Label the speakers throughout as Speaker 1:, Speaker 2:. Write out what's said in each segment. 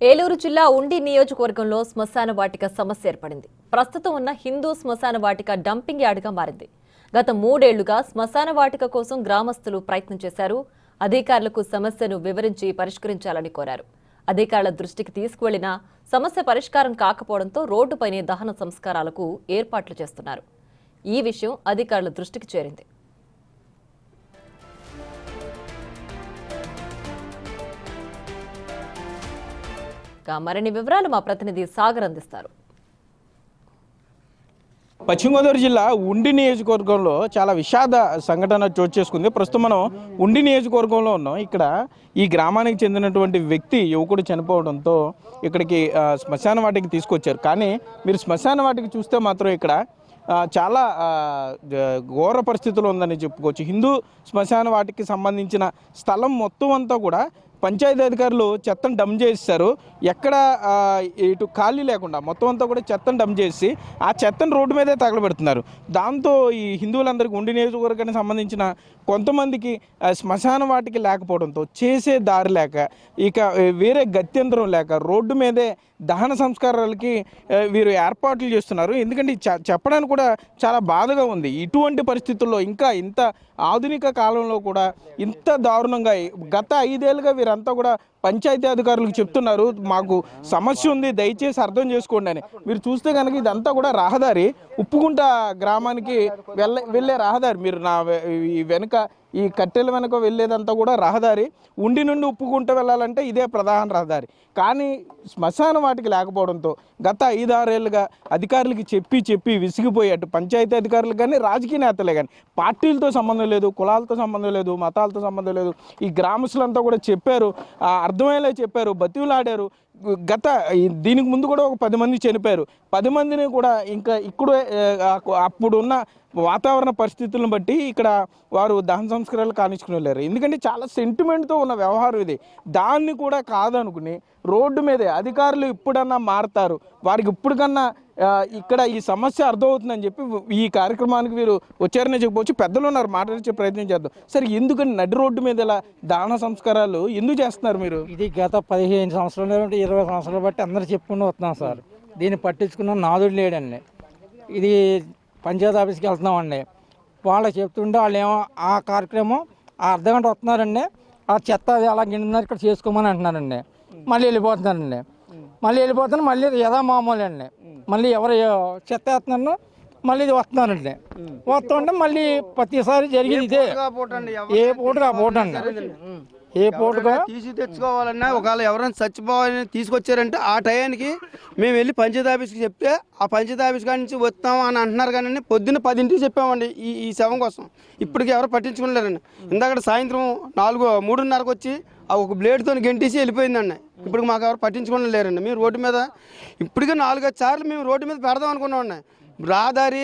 Speaker 1: ఏలూరు జిల్లా ఉండి నియోజకవర్గంలో శ్మశాన వాటిక సమస్య ఏర్పడింది. ప్రస్తుతం ఉన్న హిందూ శ్మశాన వాటిక డంపింగ్ యార్డ్గా మారింది. గత 3 ఏళ్లుగా శ్మశాన వాటిక కోసం గ్రామస్తులు ప్రయత్నం చేశారు. అధికారులకు సమస్యను వివరించి పరిష్కరించాలని కోరారు. అధికారుల దృష్టికి తీసుకువెళ్లినా సమస్య పరిష్కారం కాకపోవడంతో రోడ్డుపైనే దహన సంస్కారాలకు ఏర్పాట్లు చేస్తున్నారు. ఈ విషయం అధికారుల దృష్టికి చేరింది. మరిన్ని వివరాలు మా ప్రతినిధి సాగర్ అందిస్తారు.
Speaker 2: పశ్చిమ గోదావరి జిల్లా ఉండి నియోజకవర్గంలో చాలా విషాద సంఘటన చోటు చేసుకుంది. ప్రస్తుతం మనం ఉండి నియోజకవర్గంలో ఉన్నాం. ఇక్కడ ఈ గ్రామానికి చెందినటువంటి వ్యక్తి యువకుడు చనిపోవడంతో ఇక్కడికి శ్మశాన వాటికి తీసుకొచ్చారు. కానీ మీరు శ్మశాన వాటికి చూస్తే మాత్రం ఇక్కడ చాలా ఘోర పరిస్థితులు ఉందని చెప్పుకోవచ్చు. హిందూ శ్మశాన వాటికి సంబంధించిన స్థలం మొత్తం అంతా కూడా పంచాయతీ అధికారులు చెత్తను డంప్ చేస్తారు. ఎక్కడ ఇటు ఖాళీ లేకుండా మొత్తం అంతా కూడా చెత్తను డంప్ చేసి ఆ చెత్తను రోడ్డు మీదే తగలబెడుతున్నారు. దాంతో ఈ హిందువులందరికీ ఉండి నియోజకవర్గానికి సంబంధించిన కొంతమందికి శ్మశాన వాటికి లేకపోవడంతో చేసే దారి లేక ఇక వేరే గత్యంతరం లేక రోడ్డు మీదే దహన సంస్కారాలకి వీరు ఏర్పాట్లు చేస్తున్నారు. ఎందుకంటే చెప్పడానికి కూడా చాలా బాధగా ఉంది. ఇటువంటి పరిస్థితుల్లో ఇంకా ఇంత ఆధునిక కాలంలో కూడా ఇంత దారుణంగా గత 5 ఏళ్ళుగా వీరంతా కూడా పంచాయతీ అధికారులకు చెప్తున్నారు, మాకు సమస్య ఉంది, దయచేసి అర్థం చేసుకోండి అని. మీరు చూస్తే కనుక ఇదంతా కూడా రహదారి, ఉప్పుగుంట గ్రామానికి వెళ్ళే రహదారి. మీరు నా వెనుక ఈ కట్టెల వెనుక వెళ్ళేదంతా కూడా రహదారి. ఉండి నుండి ఉప్పుగుంట వెళ్ళాలంటే ఇదే ప్రధాన రహదారి. కానీ శ్మశాన వాటికి లేకపోవడంతో గత 5-6 ఏళ్ళుగా అధికారులకి చెప్పి విసిగిపోయి అటు పంచాయతీ అధికారులు కానీ రాజకీయ నేతలే కానీ పార్టీలతో సంబంధం లేదు, కులాలతో సంబంధం లేదు, మతాలతో సంబంధం లేదు. ఈ గ్రామస్తులంతా కూడా చెప్పారు, అర్థమయ్యేలా చెప్పారు, బతివులాడారు. గత దీనికి ముందు కూడా ఒక 10 మంది చనిపోయారు. 10 మందిని కూడా ఇంకా ఇక్కడే అప్పుడున్న వాతావరణ పరిస్థితులను బట్టి ఇక్కడ వారు దహన సంస్కారాలు కానించుకుని వెళ్ళారు. ఎందుకంటే చాలా సెంటిమెంట్తో ఉన్న వ్యవహారం ఇది. దాన్ని కూడా కాదనుకుని రోడ్డు మీదే అధికారులు ఇప్పుడన్నా మారుతారు, వారికి ఇప్పటికన్నా ఇక్కడ ఈ సమస్య అర్థమవుతుందని చెప్పి ఈ కార్యక్రమానికి వీరు వచ్చారనే చెప్పవచ్చు. పెద్దలు ఉన్నారు, మాట్లాడించే ప్రయత్నం చేద్దాం. సరే, ఎందుకని నడి రోడ్డు మీద ఇలా దహన సంస్కారాలు ఎందుకు చేస్తున్నారు మీరు?
Speaker 3: ఇది గత 15 సంవత్సరాలు 20 సంవత్సరాలు బట్టి అందరూ చెప్పుకుంటూ వస్తున్నాం సార్. దీన్ని పట్టించుకున్న నాదుడు లేడండి. ఇది పంచాయతీ ఆఫీస్కి వెళ్తున్నామండి. వాళ్ళకి చెప్తుంటే వాళ్ళు ఏమో ఆ కార్యక్రమం అర్ధగంట వస్తున్నారండి, ఆ చెత్త అది అలా గిన్నెన్నారు ఇక్కడ చేసుకోమని అంటున్నారండి. మళ్ళీ వెళ్ళిపోతున్నారండి. మళ్ళీ యథామామూలు అండి. మళ్ళీ ఎవరు చెత్త వేస్తున్నారు, మళ్ళీ ఇది వస్తున్నారండి. వస్తుంటే మళ్ళీ ప్రతిసారి జరిగేది ఇదే. ఏ పూటగా పూట అండి, ఏ పూటగా
Speaker 4: తీసి తెచ్చుకోవాలన్నా ఒకవేళ ఎవరైనా చచ్చిపోవాలని తీసుకొచ్చారంటే ఆ టయానికి మేము వెళ్ళి పంచాయతీ ఆఫీస్కి చెప్తే ఆ పంచాయతీ ఆఫీస్ కాడి నుంచి వస్తాం అని అంటున్నారు. కానీ పొద్దున్న 10ంటికి చెప్పామండి ఈ శవం కోసం. ఇప్పటికి ఎవరు పట్టించుకోలేరండి. ఇందాక సాయంత్రం 3:30కి వచ్చి ఆ ఒక బ్లేడ్తో గెంటేసి వెళ్ళిపోయిందండి. ఇప్పుడు మాకు ఎవరు పట్టించుకోలేరండి. మేము రోడ్డు మీద ఇప్పటికే 4-5 సార్లు మేము రోడ్డు మీద పెడదాం అనుకున్నామండి. రహదారి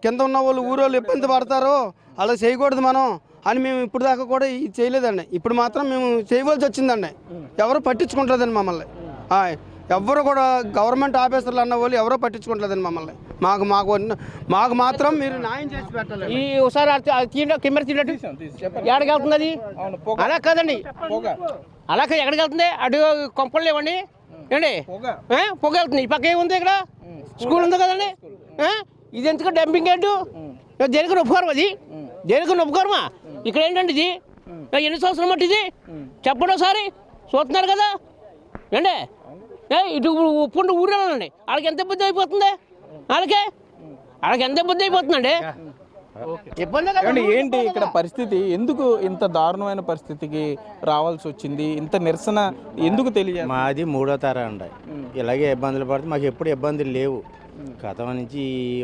Speaker 4: కింద ఉన్న వాళ్ళు ఊరోళ్ళు ఇబ్బంది పడతారో అలా చేయకూడదు మనం అని మేము ఇప్పుడు దాకా కూడా చేయలేదండి. ఇప్పుడు మాత్రం మేము చేయవలసి వచ్చిందండి. ఎవరు పట్టించుకుంటలేదండి మమ్మల్ని. ఎవరు కూడా గవర్నమెంట్ ఆఫీసర్లు అన్న వాళ్ళు ఎవరో పట్టించుకుంటలేదండి మమ్మల్ని. మాకు మాత్రం మీరు న్యాయం చేసి పెట్టాలి.
Speaker 5: ఈ ఒకసారి కెమెరా తిన్నట్టు ఎక్కడికి వెళ్తుంది అది? అలా కాదండి, అలా ఎక్కడికి వెళ్తుంది? అటు కొంపలు లేవండి ఏండి, పొగ వెళ్తుంది. ఈ పక్క ఏముంది? ఇక్కడ స్కూల్ ఉంది కదండి. ఇది ఎందుకు డంపింగ్ ఏంటు? దేనికి ఒప్పుకోరు? అది దేనికి ఒప్పుకోరమా? ఇక్కడ ఏంటండి ఇది? ఎన్ని సంవత్సరం బట్టి ఇది చెప్పండి ఒకసారి. చూస్తున్నారు కదా ఏండి, ఇటు ఉప్పుండి ఊరేనండి. వాళ్ళకి ఎంత ఇబ్బంది అయిపోతుంది, వాళ్ళకి ఎంత ఇబ్బంది అయిపోతుందండి.
Speaker 2: ఇబ్బంది ఏంటి ఇక్కడ పరిస్థితి? ఎందుకు ఇంత దారుణమైన పరిస్థితికి రావాల్సి వచ్చింది? ఇంత నిరసన ఎందుకు తెలియదు?
Speaker 6: మాది 3వ తరం అండి. ఇలాగే ఇబ్బందులు పడితే మాకు ఎప్పుడు ఇబ్బందులు లేవు. గతం నుంచి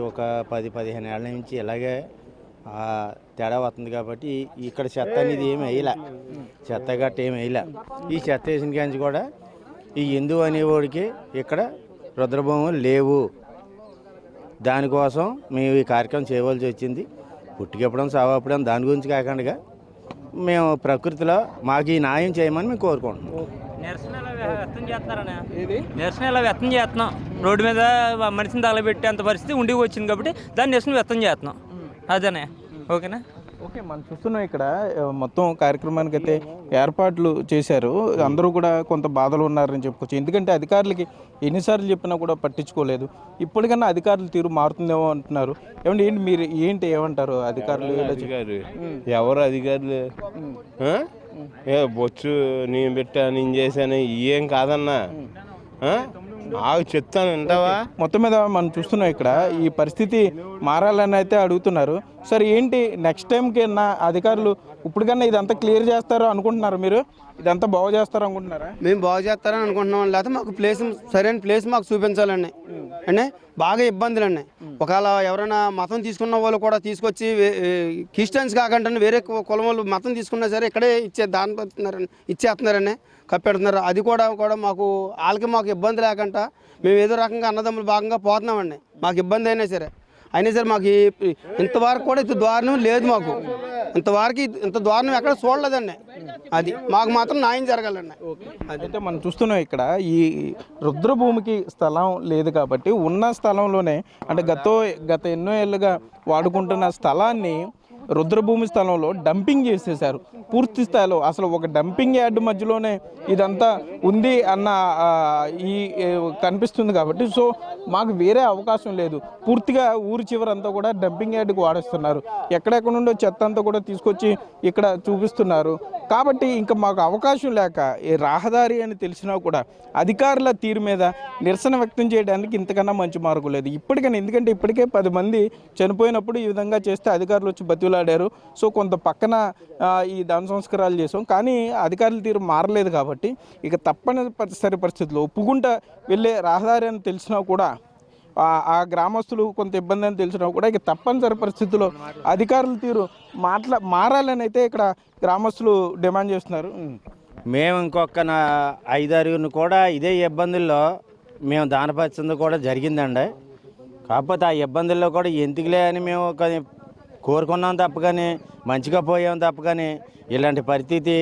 Speaker 6: ఒక 10-15 ఏళ్ళ నుంచి ఇలాగే తేడా వస్తుంది. కాబట్టి ఇక్కడ చెత్త అనేది ఏమి వేయలే, చెత్త గట్ట ఏమి వేయలే. ఈ చెత్త వేసిన కాంచి కూడా ఈ హిందూ అనేవాడికి ఇక్కడ రుద్రభూములు లేవు. దానికోసం మేము ఈ కార్యక్రమం చేయవలసి వచ్చింది. పుట్టికెప్పడం సావప్పడం దాని గురించి కాకుండా మేము ప్రకృతిలో మాకు ఈ న్యాయం చేయమని మేము కోరుకుంటున్నాం.
Speaker 7: నిరసన ఇలా వ్యక్తం చేస్తున్నాం. రోడ్డు మీద మనిషిని తగలబెట్టే అంత పరిస్థితి ఉండి వచ్చింది కాబట్టి దాన్ని నిరసన వ్యక్తం చేస్తున్నాం. అదేనే, ఓకేనా?
Speaker 2: ఓకే, మనం చూస్తున్నాం ఇక్కడ మొత్తం కార్యక్రమానికి అయితే ఏర్పాట్లు చేశారు. అందరూ కూడా కొంత బాధలు ఉన్నారని చెప్పుకోవచ్చు. ఎందుకంటే అధికారులకి ఎన్నిసార్లు చెప్పినా కూడా పట్టించుకోలేదు. ఇప్పటికన్నా అధికారుల తీరు మారుతుందేమో అంటున్నారు. ఏంటి మీరు ఏమంటారు అధికారులు?
Speaker 8: ఎవరు అధికారులు? ఏ బొచ్చు నేను పెట్టా నేను చేశాను ఏం కాదన్నా, ఆగు చెప్తాను వింటావా?
Speaker 2: మొత్తం మీద మనం చూస్తున్నాం ఇక్కడ ఈ పరిస్థితి మారాలని అయితే అడుగుతున్నారు. సరే, ఏంటి నెక్స్ట్ టైంకి అధికారులు ఇప్పటికన్నా ఇదంతా క్లియర్ చేస్తారో అనుకుంటున్నారు? మీరు ఇదంతా బాగు చేస్తారో అనుకుంటున్నారా?
Speaker 4: మేము బాగు చేస్తారని అనుకుంటున్నాం. లేకపోతే మాకు ప్లేస్, సరైన ప్లేస్ మాకు చూపించాలండి. అంటే బాగా ఇబ్బందులు అండి. ఒకవేళ ఎవరైనా మతం తీసుకున్న వాళ్ళు కూడా తీసుకొచ్చి క్రిస్టియన్స్ కాకుండా వేరే కులం వాళ్ళు మతం తీసుకున్నా సరే ఇక్కడే ఇచ్చేస్తున్నారండి, కప్పెడుతున్నారు. అది కూడా మాకు వాళ్ళకి మాకు ఇబ్బంది లేకుండా మేము ఏదో రకంగా అన్నదమ్ములు భాగంగా పోతున్నామండి. మాకు ఇబ్బంది అయినా సరే మాకు ఇంతవరకు కూడా ఇంత దారుణం లేదు. మాకు ఇంత దారుణం ఎక్కడ చూడలేదండి. అది మాకు మాత్రం న్యాయం జరగాలండి.
Speaker 2: అయితే మనం చూస్తున్నాం ఇక్కడ ఈ రుద్రభూమికి స్థలం లేదు కాబట్టి ఉన్న స్థలంలోనే అంటే గత ఎన్నో ఏళ్ళుగా వాడుకుంటున్న స్థలాన్ని రుద్రభూమి స్థలంలో డంపింగ్ చేసేసారు పూర్తి స్థాయిలో. అసలు ఒక డంపింగ్ యార్డ్ మధ్యలోనే ఇదంతా ఉంది అన్న ఈ కనిపిస్తుంది కాబట్టి సో మాకు వేరే అవకాశం లేదు. పూర్తిగా ఊరి చివరంతా కూడా డంపింగ్ యార్డ్కి వాడేస్తున్నారు. ఎక్కడెక్కడ నుండో చెత్త అంతా కూడా తీసుకొచ్చి ఇక్కడ చూపిస్తున్నారు. కాబట్టి ఇంకా మాకు అవకాశం లేక ఈ రహదారి అని తెలిసినా కూడా అధికారుల తీరు మీద నిరసన వ్యక్తం చేయడానికి ఇంతకన్నా మంచి మార్గం లేదు ఇప్పటికైనా. ఎందుకంటే ఇప్పటికే 10 మంది చనిపోయినప్పుడు ఈ విధంగా చేస్తే అధికారులు వచ్చి బతిలాడారు. సో కొంత పక్కన ఈ దాన సంస్కారాలు చేసాం, కానీ అధికారుల తీరు మారలేదు కాబట్టి ఇక తప్పనిసరి పరిస్థితుల్లో ఒప్పుకుంటా వెళ్ళే రహదారి అని తెలిసినా కూడా ఆ గ్రామస్తులు కొంత ఇబ్బంది అని తెలిసినా కూడా ఇక తప్పనిసరి పరిస్థితుల్లో అధికారుల తీరు మారాలని అయితే ఇక్కడ గ్రామస్తులు డిమాండ్ చేస్తున్నారు.
Speaker 6: మేము ఇంకొక 5-6 కూడా ఇదే ఇబ్బందుల్లో మేము దానపరిచింది కూడా జరిగిందండి. కాకపోతే ఆ ఇబ్బందుల్లో కూడా ఎందుకులే అని మేము కోరుకున్నాం తప్ప కానీ మంచిగా పోయాం తప్ప కానీ ఇలాంటి పరిస్థితి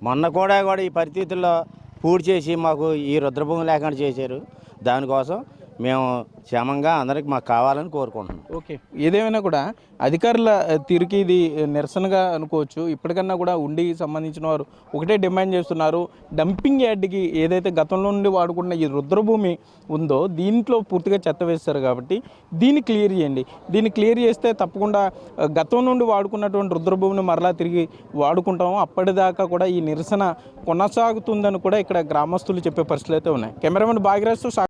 Speaker 6: మొన్న కూడా ఈ పరిస్థితుల్లో పూర్తి చేసి మాకు ఈ రుద్రభూమి లేకుండా చేశారు. దానికోసం మేము క్షేమంగా అందరికి మాకు కావాలని కోరుకుంటున్నాం.
Speaker 2: ఓకే, ఏదేమైనా కూడా అధికారుల తీరుకి ఇది నిరసనగా అనుకోవచ్చు. ఇప్పటికన్నా కూడా ఉండికి సంబంధించిన వారు ఒకటే డిమాండ్ చేస్తున్నారు. డంపింగ్ యార్డ్కి ఏదైతే గతంలో నుండి వాడుకున్న ఈ రుద్రభూమి ఉందో దీంట్లో పూర్తిగా చెత్త వేస్తారు కాబట్టి దీన్ని క్లియర్ చేయండి. దీన్ని క్లియర్ చేస్తే తప్పకుండా గతం నుండి వాడుకున్నటువంటి రుద్రభూమిని మరలా తిరిగి వాడుకుంటాము. అప్పటిదాకా కూడా ఈ నిరసన కొనసాగుతుందని కూడా ఇక్కడ గ్రామస్తులు చెప్పే పరిస్థితులు అయితే ఉన్నాయి. కెమెరామెన్ భాగ్యరాజ్తో